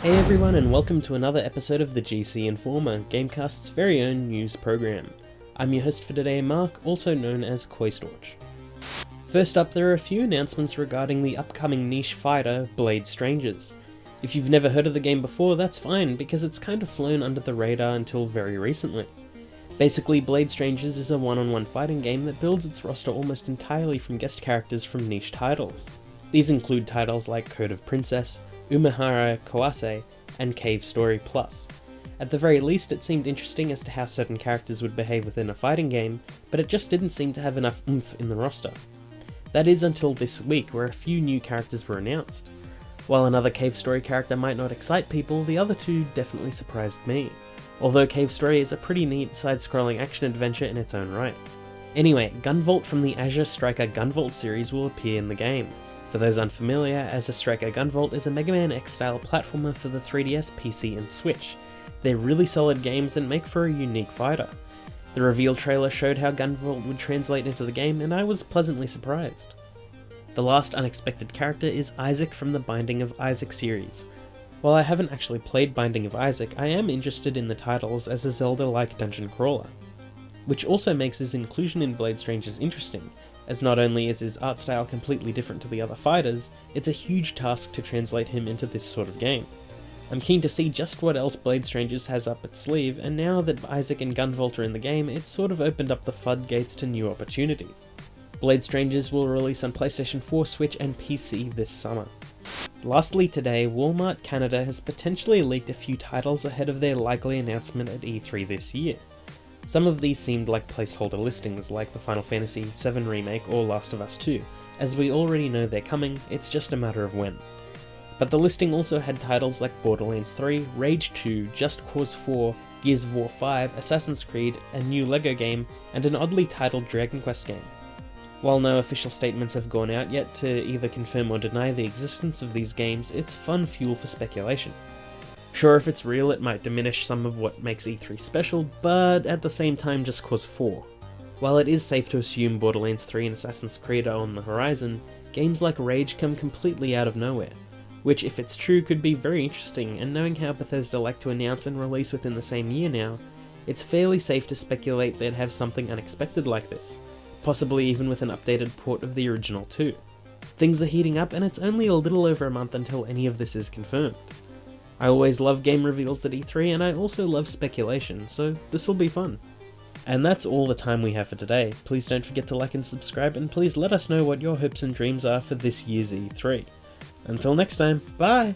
Hey everyone, and welcome to another episode of the GC Informer, GameCast's very own news program. I'm your host for today, Mark, also known as Koistorch. First up, there are a few announcements regarding the upcoming niche fighter, Blade Strangers. If you've never heard of the game before, that's fine, because it's kind of flown under the radar until very recently. Basically, Blade Strangers is a one-on-one fighting game that builds its roster almost entirely from guest characters from niche titles. These include titles like Code of Princess, Umehara Kawase, and Cave Story Plus. At the very least, it seemed interesting as to how certain characters would behave within a fighting game, but it just didn't seem to have enough oomph in the roster. That is until this week, where a few new characters were announced. While another Cave Story character might not excite people, the other two definitely surprised me. Although Cave Story is a pretty neat side-scrolling action-adventure in its own right. Anyway, Gunvolt from the Azure Striker Gunvolt series will appear in the game. For those unfamiliar, Azure Striker Gunvolt is a Mega Man X-style platformer for the 3DS, PC and Switch. They're really solid games and make for a unique fighter. The reveal trailer showed how Gunvolt would translate into the game, and I was pleasantly surprised. The last unexpected character is Isaac from the Binding of Isaac series. While I haven't actually played Binding of Isaac, I am interested in the titles as a Zelda-like dungeon crawler, which also makes his inclusion in Blade Strangers interesting, as not only is his art style completely different to the other fighters, it's a huge task to translate him into this sort of game. I'm keen to see just what else Blade Strangers has up its sleeve, and now that Isaac and Gunvolt are in the game, it's sort of opened up the floodgates to new opportunities. Blade Strangers will release on PlayStation 4, Switch and PC this summer. Lastly today, Walmart Canada has potentially leaked a few titles ahead of their likely announcement at E3 this year. Some of these seemed like placeholder listings, like the Final Fantasy VII Remake or Last of Us 2. As we already know they're coming, it's just a matter of when. But the listing also had titles like Borderlands 3, Rage 2, Just Cause 4, Gears of War 5, Assassin's Creed, a new LEGO game, and an oddly titled Dragon Quest game. While no official statements have gone out yet to either confirm or deny the existence of these games, it's fun fuel for speculation. Sure, if it's real, it might diminish some of what makes E3 special, but at the same time, Just Cause 4. While it is safe to assume Borderlands 3 and Assassin's Creed are on the horizon, games like Rage come completely out of nowhere, which, if it's true, could be very interesting, and knowing how Bethesda like to announce and release within the same year now, it's fairly safe to speculate they'd have something unexpected like this, possibly even with an updated port of the original too. Things are heating up, and it's only a little over a month until any of this is confirmed. I always love game reveals at E3, and I also love speculation, so this'll be fun. And that's all the time we have for today. Please don't forget to like and subscribe, and please let us know what your hopes and dreams are for this year's E3. Until next time, bye!